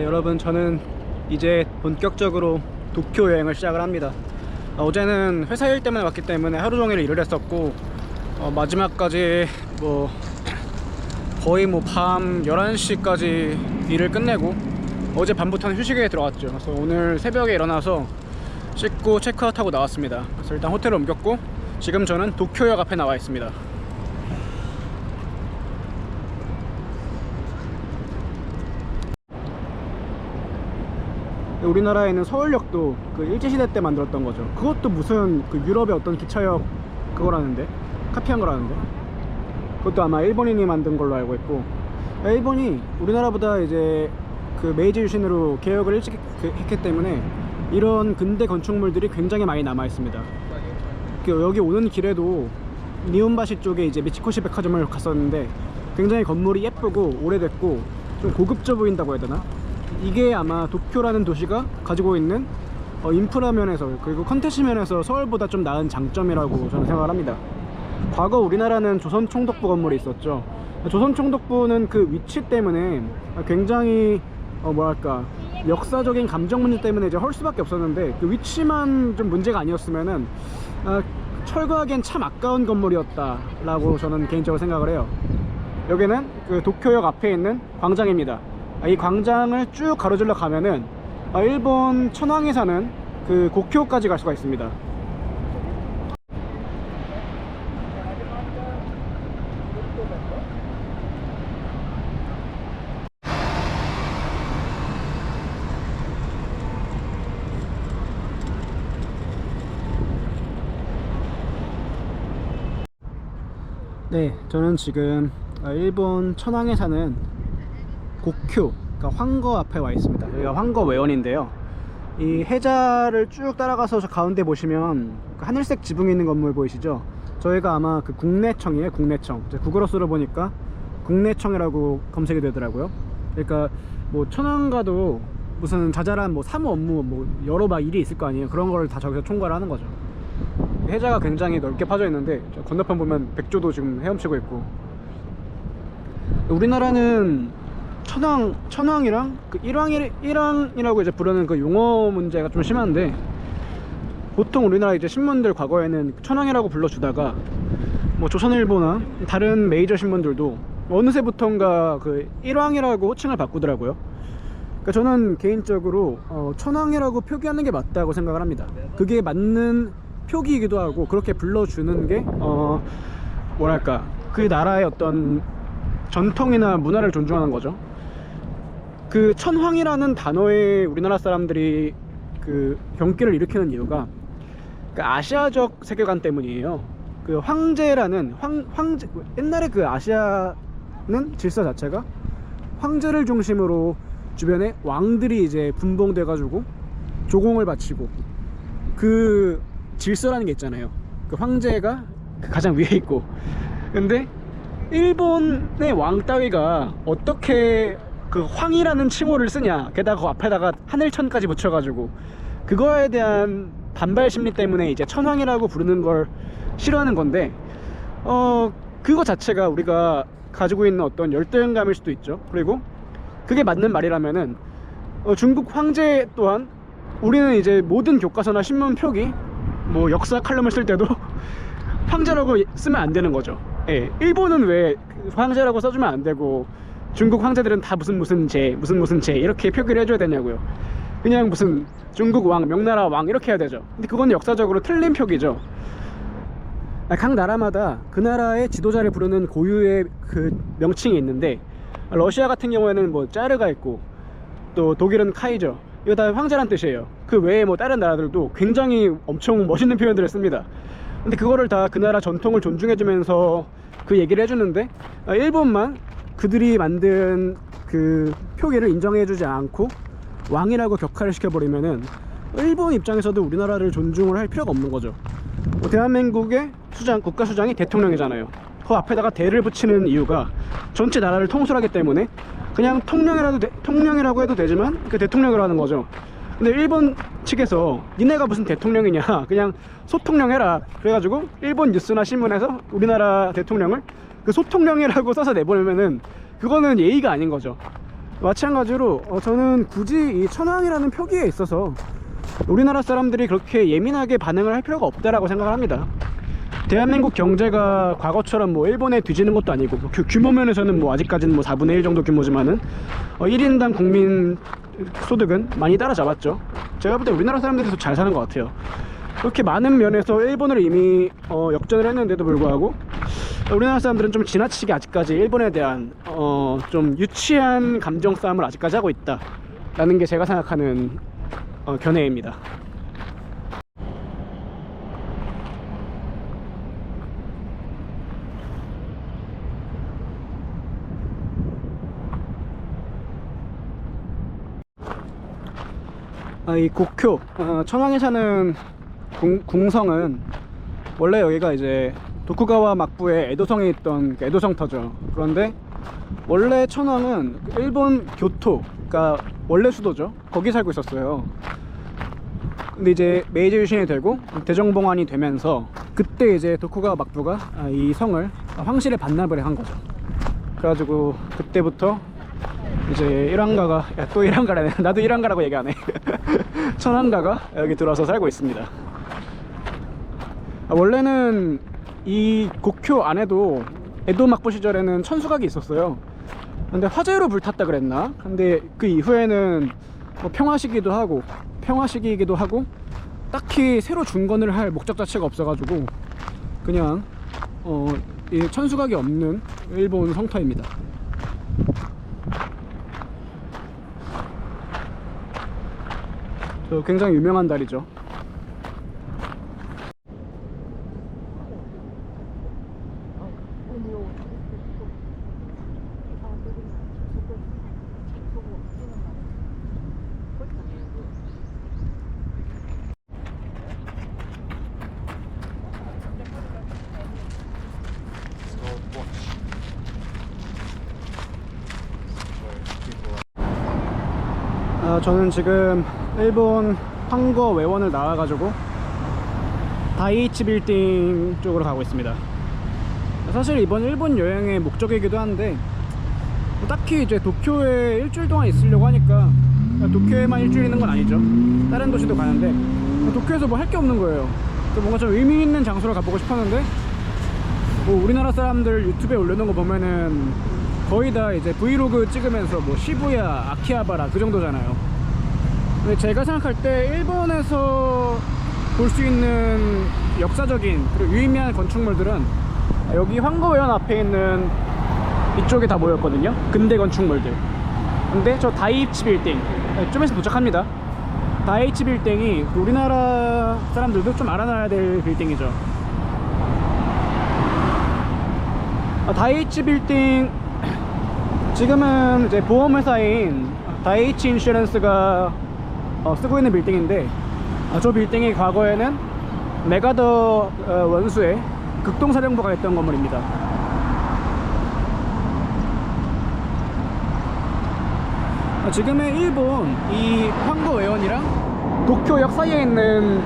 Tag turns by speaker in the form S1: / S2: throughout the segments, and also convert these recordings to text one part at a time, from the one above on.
S1: 여러분, 저는 이제 본격적으로 도쿄 여행을 시작을 합니다. 어제는 회사 일 때문에 왔기 때문에 하루 종일 일을 했었고, 마지막까지 거의 밤 11시까지 일을 끝내고 어제 밤부터는 휴식에 들어갔죠. 그래서 오늘 새벽에 일어나서 씻고 체크아웃하고 나왔습니다. 그래서 일단 호텔을 옮겼고 지금 저는 도쿄역 앞에 나와 있습니다. 우리나라에는 서울역도 그 일제시대 때 만들었던 거죠. 그것도 무슨 그 유럽의 어떤 기차역 그거라는데, 카피한 거라는데, 그것도 아마 일본인이 만든 걸로 알고 있고, 일본이 우리나라보다 이제 그 메이지 유신으로 개혁을 일찍 했기 때문에 이런 근대 건축물들이 굉장히 많이 남아 있습니다. 여기 오는 길에도 니온바시 쪽에 이제 미치코시 백화점을 갔었는데 굉장히 건물이 예쁘고 오래됐고 좀 고급져 보인다고 해야 되나? 이게 아마 도쿄라는 도시가 가지고 있는 인프라 면에서 그리고 컨텐츠 면에서 서울보다 좀 나은 장점이라고 저는 생각을 합니다. 과거 우리나라는 조선총독부 건물이 있었죠. 조선총독부는 그 위치 때문에 굉장히 뭐랄까 역사적인 감정 문제 때문에 이제 헐 수밖에 없었는데, 그 위치만 좀 문제가 아니었으면은 철거하기엔 참 아까운 건물이었다 라고 저는 개인적으로 생각을 해요. 여기는 그 도쿄역 앞에 있는 광장입니다. 이 광장을 쭉 가로질러 가면은 일본 천황이 사는 그 고쿄까지 갈 수가 있습니다. 네, 저는 지금 일본 천황에 사는 고쿄, 그러니까 황거 앞에 와 있습니다. 여기가 황거외원인데요, 이 해자를 쭉 따라가서 저 가운데 보시면 그 하늘색 지붕이 있는 건물 보이시죠? 저희가 아마 그 국내청이에요. 국내청. 구글어 쓰러 보니까 국내청이라고 검색이 되더라고요. 그러니까 천황가도 무슨 자잘한 사무 업무 여러 일이 있을 거 아니에요. 그런 걸 다 저기서 총괄을 하는 거죠. 해자가 굉장히 넓게 파져 있는데 건너편 보면 백조도 지금 헤엄치고 있고, 우리나라는 천황이랑 그 일왕이라고 이제 부르는 그 용어 문제가 좀 심한데, 보통 우리나라 이제 신문들 과거에는 천황이라고 불러주다가 조선일보나 다른 메이저 신문들도 어느새부턴가 그 일왕이라고 호칭을 바꾸더라고요. 그러니까 저는 개인적으로 천황이라고 표기하는 게 맞다고 생각을 합니다. 그게 맞는 표기이기도 하고, 그렇게 불러주는 게 뭐랄까 그 나라의 어떤 전통이나 문화를 존중하는 거죠. 그 천황이라는 단어에 우리나라 사람들이 그 경기를 일으키는 이유가 그 아시아적 세계관 때문이에요. 그 황제라는 황제, 옛날에 그 아시아는 질서 자체가 황제를 중심으로 주변에 왕들이 이제 분봉돼 가지고 조공을 바치고, 그 질서라는 게 있잖아요. 그 황제가 가장 위에 있고, 근데 일본의 왕 따위가 어떻게 그 황이라는 칭호를 쓰냐, 게다가 그 앞에다가 하늘천까지 붙여가지고, 그거에 대한 반발 심리 때문에 이제 천황이라고 부르는 걸 싫어하는 건데, 그거 자체가 우리가 가지고 있는 어떤 열등감일 수도 있죠. 그리고 그게 맞는 말이라면은 중국 황제 또한, 우리는 이제 모든 교과서나 신문 표기 역사 칼럼을 쓸 때도 황제라고 쓰면 안 되는 거죠. 예, 일본은 왜 황제라고 써주면 안 되고 중국 황제들은 다 무슨 제 이렇게 표기를 해줘야 되냐고요. 그냥 무슨 중국 왕, 명나라 왕 이렇게 해야 되죠. 근데 그건 역사적으로 틀린 표기죠. 각 나라마다 그 나라의 지도자를 부르는 고유의 그 명칭이 있는데, 러시아 같은 경우에는 짜르가 있고, 또 독일은 카이저, 이거 다 황제란 뜻이에요. 그 외에 다른 나라들도 굉장히 엄청 멋있는 표현들을 씁니다. 근데 그거를 다 그 나라 전통을 존중해주면서 그 얘기를 해주는데, 일본만 그들이 만든 그 표기를 인정해주지 않고 왕이라고 격하를 시켜버리면은 일본 입장에서도 우리나라를 존중을 할 필요가 없는 거죠. 대한민국의 국가수장이 대통령이잖아요. 그 앞에다가 대를 붙이는 이유가 전체 나라를 통솔하기 때문에 그냥 통령이라고 해도 되지만 그 대통령이라고 하는 거죠. 근데 일본 측에서 니네가 무슨 대통령이냐, 그냥 소통령 해라 그래가지고 일본 뉴스나 신문에서 우리나라 대통령을 그 소통령이라고 써서 내보내면은 그거는 예의가 아닌 거죠. 마찬가지로 저는 굳이 이 천황이라는 표기에 있어서 우리나라 사람들이 그렇게 예민하게 반응을 할 필요가 없다라고 생각을 합니다. 대한민국 경제가 과거처럼 뭐 일본에 뒤지는 것도 아니고, 규모 면에서는 뭐 아직까지는 뭐 4분의 1 정도 규모지만은 1인당 국민 소득은 많이 따라잡았죠. 제가 볼 때 우리나라 사람들이 더 잘 사는 것 같아요. 그렇게 많은 면에서 일본을 이미 역전을 했는데도 불구하고 우리나라 사람들은 좀 지나치게 아직까지 일본에 대한 좀 유치한 감정 싸움을 아직까지 하고 있다 라는 게 제가 생각하는 견해입니다. 이 고쿄 천황에 사는 궁성은 원래 여기가 이제 도쿠가와 막부의 에도성에 있던 에도성터죠. 그런데 원래 천황은 일본 교토, 그러니까 원래 수도죠. 거기 살고 있었어요. 근데 이제 메이지 유신이 되고 대정봉환이 되면서 그때 이제 도쿠가와 막부가 이 성을 황실에 반납을 한 거죠. 그래가지고 그때부터 이제 일왕가가, 또 일왕가라네. 나도 일왕가라고 얘기 안 해. 천황가가 여기 들어와서 살고 있습니다. 원래는 이 고쿄 안에도 에도 막부 시절에는 천수각이 있었어요. 근데 화재로 불탔다 그랬나? 근데 그 이후에는 뭐 평화시기도 하고 평화시기이기도 하고 딱히 새로 중건을 할 목적 자체가 없어가지고 그냥 이 천수각이 없는 일본 성터입니다. 굉장히 유명한 다리죠. 저는 지금 일본 황거 외원을 나와가지고 다이이치 빌딩 쪽으로 가고 있습니다. 사실 이번 일본 여행의 목적이기도 한데 딱히 이제 도쿄에 일주일 동안 있으려고 하니까, 도쿄에만 일주일 있는 건 아니죠. 다른 도시도 가는데 도쿄에서 뭐 할 게 없는 거예요. 뭔가 좀 의미 있는 장소를 가보고 싶었는데 뭐 우리나라 사람들 유튜브에 올려놓은 거 보면은 거의 다 이제 브이로그 찍으면서 뭐 시부야, 아키하바라 그 정도잖아요. 근데 제가 생각할 때 일본에서 볼 수 있는 역사적인 그리고 유의미한 건축물들은 여기 황거외원 앞에 있는 이쪽에 다 모였거든요. 근대 건축물들. 근데 저 다이이치 빌딩 좀 있으면 도착합니다. 다이이치 빌딩이 우리나라 사람들도 좀 알아놔야 될 빌딩이죠. 다이이치 빌딩 지금은 이제 보험회사인 다이이치 인슈런스가 쓰고 있는 빌딩인데, 저 빌딩이 과거에는 메가더 원수의 극동사령부가 있던 건물입니다. 지금의 일본 이 황거외원이랑 도쿄역 사이에 있는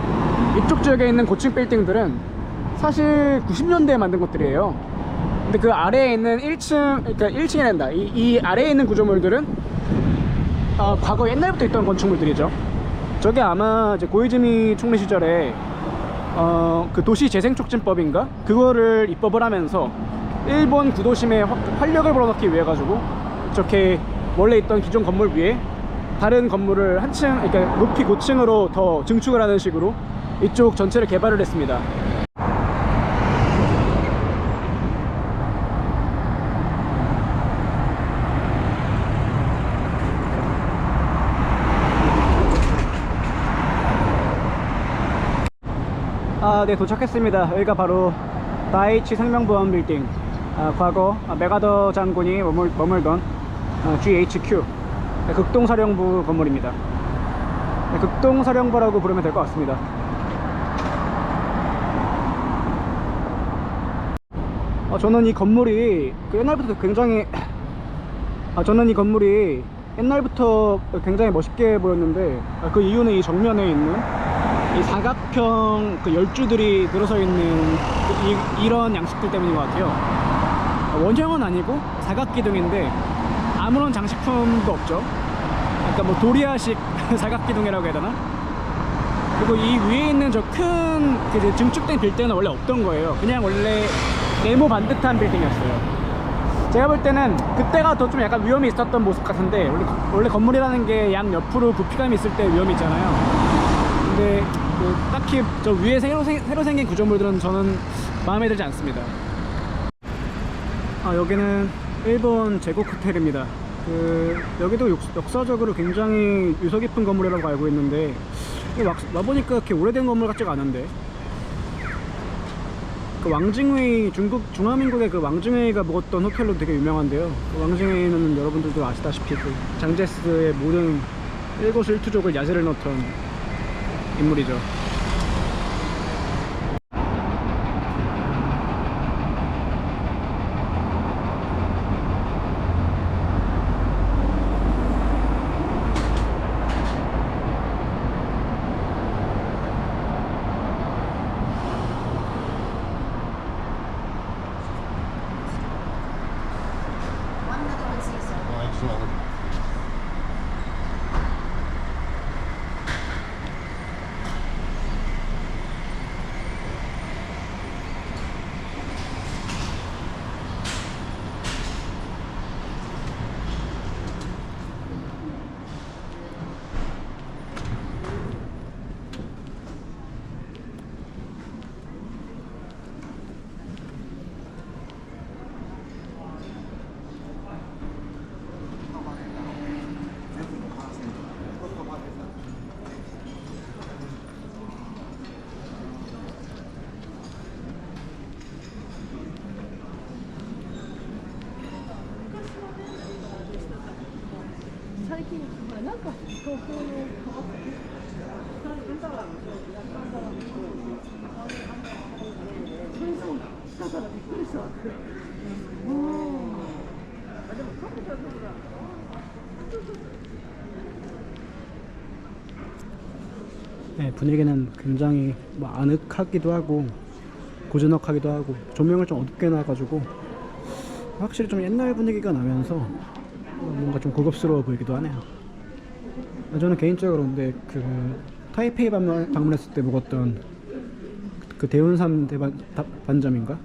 S1: 이쪽 지역에 있는 고층 빌딩들은 사실 90년대에 만든 것들이에요. 근데 그 아래에 있는 1층, 그러니까 1층이란다. 이 아래에 있는 구조물들은 과거 옛날부터 있던 건축물들이죠. 저게 아마 이제 고이즈미 총리 시절에 그 도시재생촉진법인가? 그거를 입법을 하면서 일본 구도심에 활력을 불어넣기 위해 가지고 저렇게 원래 있던 기존 건물 위에 다른 건물을 한층, 그러니까 높이 고층으로 더 증축을 하는 식으로 이쪽 전체를 개발을 했습니다. 네, 도착했습니다. 여기가 바로 다이이치 생명보험 빌딩, 과거 메가더 장군이 머물던 GHQ 극동사령부 건물입니다. 극동사령부라고 부르면 될 것 같습니다. 저는 이 건물이 옛날부터 굉장히 멋있게 보였는데, 그 이유는 이 정면에 있는 이 사각형 그 열주들이 늘어서 있는 이런 양식들 때문인 것 같아요. 원형은 아니고 사각기둥인데 아무런 장식품도 없죠. 약간 뭐 도리아식 사각기둥이라고 해야 되나? 그리고 이 위에 있는 저 큰 증축된 빌딩은 원래 없던 거예요. 그냥 원래 네모 반듯한 빌딩이었어요. 제가 볼 때는 그때가 더 좀 약간 위험이 있었던 모습 같은데, 원래 건물이라는 게 양 옆으로 부피감이 있을 때 위험이 있잖아요. 근데 뭐 딱히 저 위에 새로 생긴 구조물들은 저는 마음에 들지 않습니다. 여기는 일본 제국 호텔입니다. 여기도 역사적으로 굉장히 유서 깊은 건물이라고 알고 있는데, 와보니까 그렇게 오래된 건물 같지가 않은데, 그 왕징웨이, 중화민국의 그 왕징웨이가 묵었던 호텔로 되게 유명한데요. 그 왕징웨이는 여러분들도 아시다시피 그 장제스의 모든 일거수일투족을 야제를 넣었던 인물이죠. 네, 분위기는 굉장히 뭐 아늑하기도 하고 고즈넉하기도 하고 조명을 좀 어둡게 놔가지고 확실히 좀 옛날 분위기가 나면서 뭔가 좀 고급스러워 보이기도 하네요. 저는 개인적으로 근데 그 타이페이 방문했을 때 묵었던 그 대운삼 반점인가?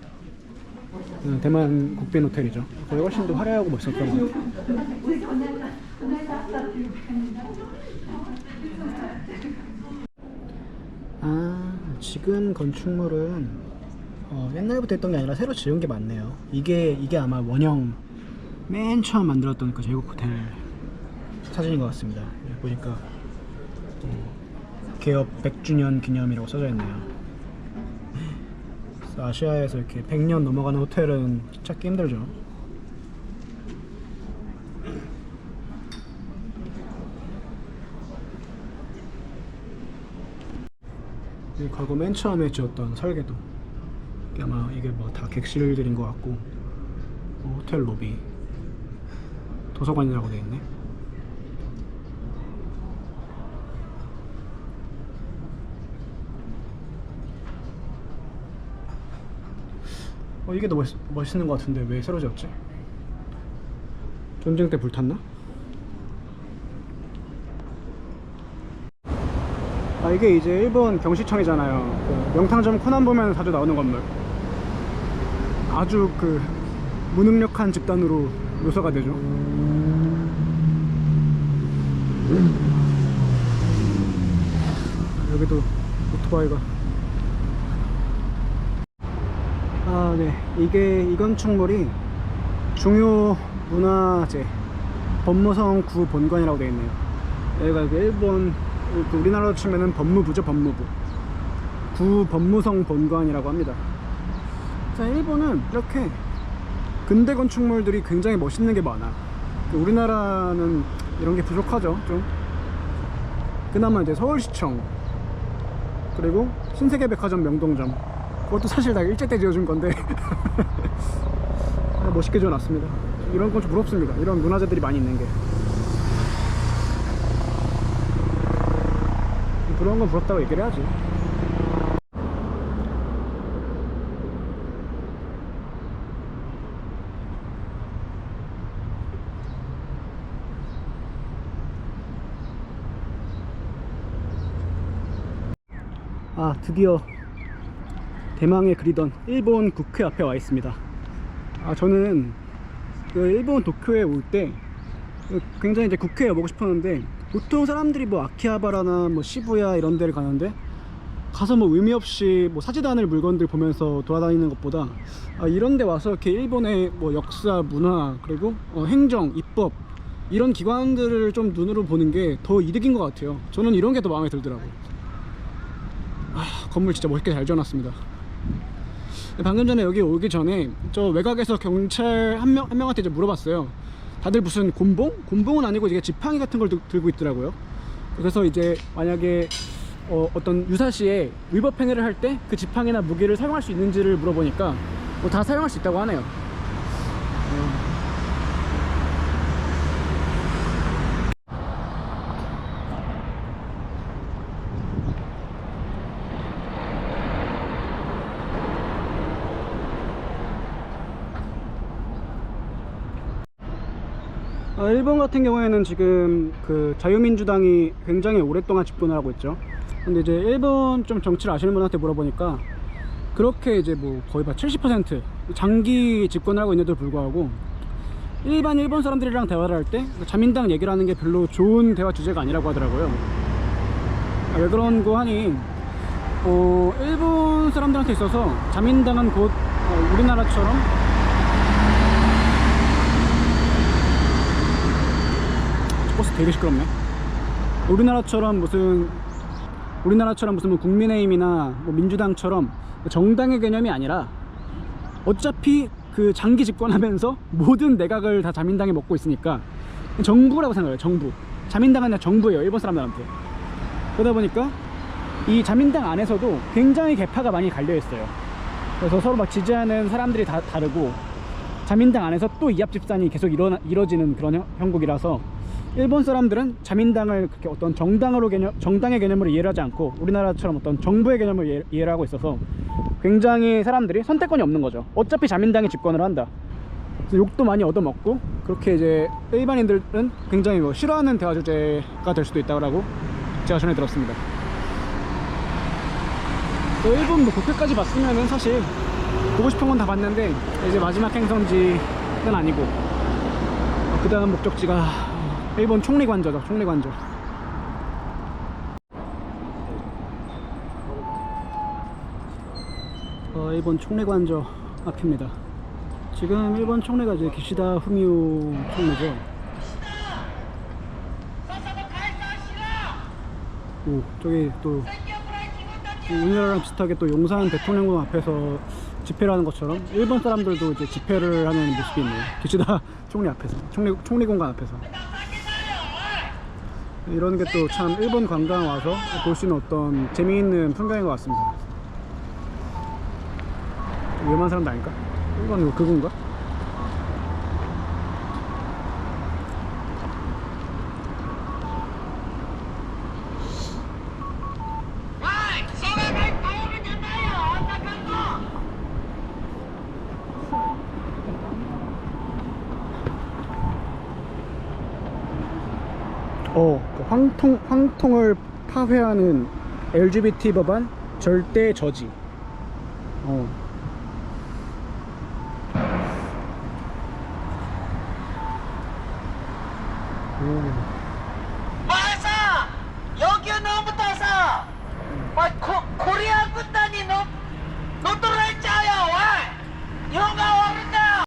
S1: 대만 국빈 호텔이죠. 거기 훨씬 더 화려하고 멋있었던 것 같아요. 지금 건축물은 옛날부터 있던 게 아니라 새로 지은 게 많네요. 이게 아마 원형 맨 처음 만들었던 그 제국 호텔 사진인 것 같습니다. 보니까 개업 100주년 기념이라고 써져 있네요. 아시아에서 이렇게 100년 넘어가는 호텔은 찾기 힘들죠. 과거 맨 처음에 지었던 설계도, 아마 이게 뭐 다 객실들인 것 같고, 호텔 로비, 도서관이라고 되어 있네. 이게 더 멋있는 것 같은데 왜 새로 지었지? 전쟁 때 불탔나? 이게 이제 일본 경시청이잖아요. 그 명탕점 코난 보면 자주 나오는 건물. 아주 그 무능력한 집단으로 묘사가 되죠. 여기도 오토바이가. 네. 이 건축물이 중요 문화재 법무성 구 본관이라고 되어 있네요. 여기가 일본, 우리나라로 치면은 법무부죠. 법무부. 구 법무성 본관이라고 합니다. 자, 일본은 이렇게 근대 건축물들이 굉장히 멋있는 게 많아. 우리나라는 이런 게 부족하죠, 좀. 그나마 이제 서울시청, 그리고 신세계백화점 명동점, 그것도 사실 다 일제 때 지어준 건데 멋있게 지어놨습니다. 이런 건 좀 부럽습니다. 이런 문화재들이 많이 있는 게. 그런 건 부럽다고 얘기를 해야지. 드디어 대망의 그리던 일본 국회 앞에 와 있습니다. 저는 그 일본 도쿄에 올 때 굉장히 이제 국회에 보고 싶었는데, 보통 사람들이 뭐 아키하바라나 뭐 시부야 이런 데를 가는데, 가서 뭐 의미 없이 뭐 사지도 않을 물건들 보면서 돌아다니는 것보다 이런 데 와서 이렇게 일본의 뭐 역사, 문화, 그리고 행정, 입법 이런 기관들을 좀 눈으로 보는 게 더 이득인 것 같아요. 저는 이런 게 더 마음에 들더라고요. 건물 진짜 멋있게 잘 지어놨습니다. 방금 전에 여기 오기 전에 저 외곽에서 경찰 한 명한테 이제 물어봤어요. 다들 무슨 곤봉은 아니고 이게 지팡이 같은 걸 들고 있더라고요. 그래서 이제 만약에 어떤 유사시에 위법 행위를 할 때 그 지팡이나 무기를 사용할 수 있는지를 물어보니까 뭐 다 사용할 수 있다고 하네요. 일본 같은 경우에는 지금 그 자유민주당이 굉장히 오랫동안 집권을 하고 있죠. 근데 이제 일본 좀 정치를 아시는 분한테 물어보니까 그렇게 이제 뭐 거의 70% 장기 집권을 하고 있는데도 불구하고 일반 일본 사람들이랑 대화를 할 때 자민당 얘기를 하는 게 별로 좋은 대화 주제가 아니라고 하더라고요. 왜 그런 거 하니 일본 사람들한테 있어서 자민당은 곧 우리나라처럼 버스 되게 시끄럽네. 우리나라처럼 무슨 뭐 국민의힘이나 뭐 민주당처럼 정당의 개념이 아니라 어차피 그 장기 집권하면서 모든 내각을 다 자민당이 먹고 있으니까 정부라고 생각해요. 정부. 자민당은 그냥 정부예요, 일본 사람들한테. 그러다 보니까 이 자민당 안에서도 굉장히 계파가 많이 갈려 있어요. 그래서 서로 막 지지하는 사람들이 다 다르고, 자민당 안에서 또 이합 집산이 계속 이뤄지는 그런 형국이라서 일본 사람들은 자민당을 그렇게 어떤 정당의 개념으로 이해를 하지 않고 우리나라처럼 어떤 정부의 개념을 이해를 하고 있어서 굉장히 사람들이 선택권이 없는 거죠. 어차피 자민당이 집권을 한다. 그래서 욕도 많이 얻어먹고, 그렇게 이제 일반인들은 굉장히 뭐 싫어하는 대화 주제가 될 수도 있다고 제가 전해 들었습니다. 일본 뭐 국회까지 봤으면은 사실 보고 싶은 건 다 봤는데, 이제 마지막 행선지는 아니고 그 다음 목적지가 일본 총리관저죠. 총리관저. 일본 총리관저 앞입니다. 지금 일본 총리가 이제 기시다 후미오 총리죠. 저기 또 우리나라랑 비슷하게 또 용산 대통령궁 앞에서 집회를 하는 것처럼 일본 사람들도 이제 집회를 하는 모습이 있네요. 기시다 총리 앞에서, 총리공간 앞에서. 이런 게 또 참 일본 관광 와서 볼 수 있는 어떤 재미있는 풍경인 것 같습니다. 위험한 사람도 아닐까? 일본 이거 그건가? 그 황통을 파회하는 LGBT 법안 절대 저지.
S2: 마사! 여기 너부터서 코리아 군단이 노들어있자요. 영가 오른다.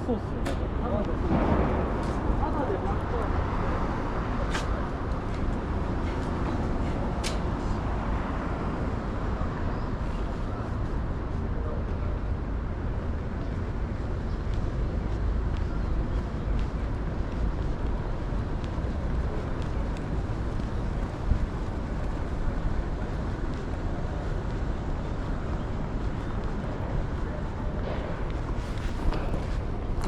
S1: 소스.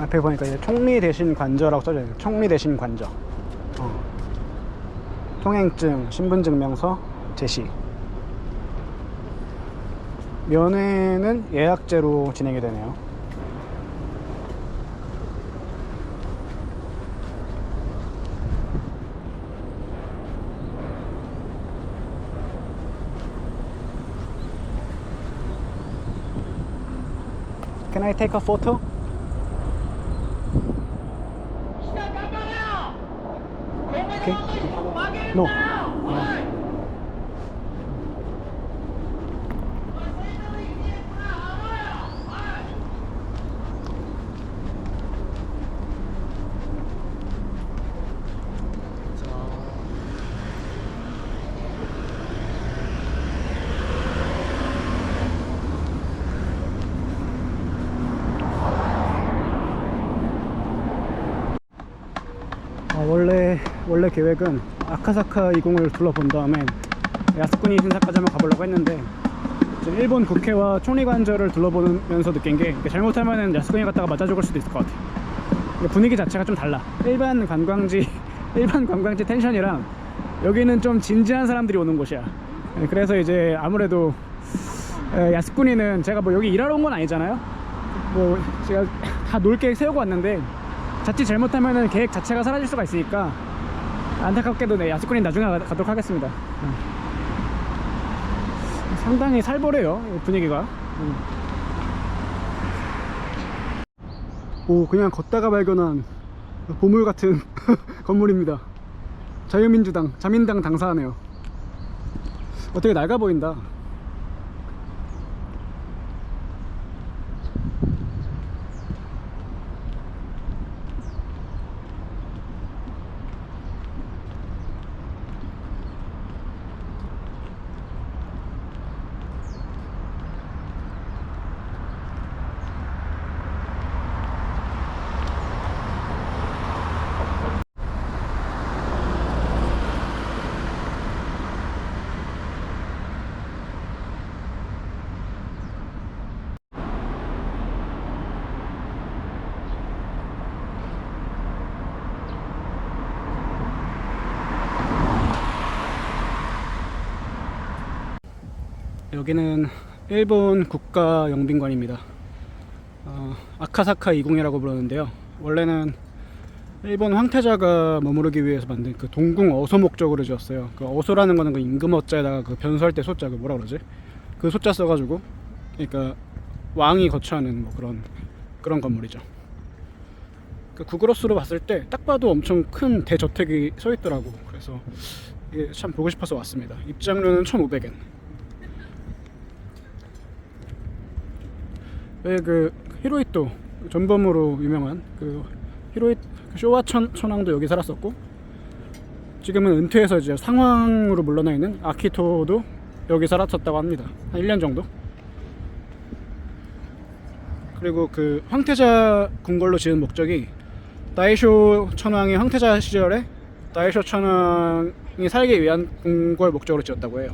S1: 앞에 보니까 이제 총리 대신 관저라고 써져 있어요. 총리 대신 관저. 통행증, 신분증명서 제시. 면회는 예약제로 진행이 되네요. Can I take a photo? Okay. No. 원래 계획은 아카사카 이공을 둘러본 다음에 야스쿠니 신사까지 한번 가보려고 했는데 이제 일본 국회와 총리관절을 둘러보면서 느낀 게 잘못하면은 야스쿠니 갔다가 맞아 죽을 수도 있을 것 같아. 분위기 자체가 좀 달라. 일반 관광지 텐션이랑 여기는 좀 진지한 사람들이 오는 곳이야. 그래서 이제 아무래도 야스쿠니는 제가 뭐 여기 일하러 온 건 아니잖아요. 뭐 제가 다 놀 계획 세우고 왔는데 자칫 잘못하면은 계획 자체가 사라질 수가 있으니까 안타깝게도 네, 야스쿠니 나중에 가도록 하겠습니다. 상당히 살벌해요, 분위기가. 오, 그냥 걷다가 발견한 보물 같은 건물입니다. 자유민주당, 자민당 당사하네요. 되게 낡아 보인다. 여기는 일본 국가영빈관입니다. 아카사카 이궁이라고 부르는데요. 원래는 일본 황태자가 머무르기 위해서 만든 그 동궁 어소 목적으로 지었어요. 그 어소라는 거는 그 임금 어자에다가 그 변수할 때 소자, 그 뭐라 그러지? 그 소자 써가지고, 그러니까 왕이 거처하는 뭐 그런 건물이죠. 그 구글어스로 봤을 때 딱 봐도 엄청 큰 대저택이 서 있더라고. 그래서 이게 참 보고 싶어서 왔습니다. 입장료는 1,500엔. 왜 그 히로히토 전범으로 유명한 그 쇼와 천황도 여기 살았었고, 지금은 은퇴해서 이제 상황으로 물러나 있는 아키토도 여기 살았었다고 합니다. 한 1년 정도. 그리고 그 황태자 궁궐로 지은 목적이 다이쇼 천황이 황태자 시절에 다이쇼 천황이 살기 위한 궁궐 목적으로 지었다고 해요.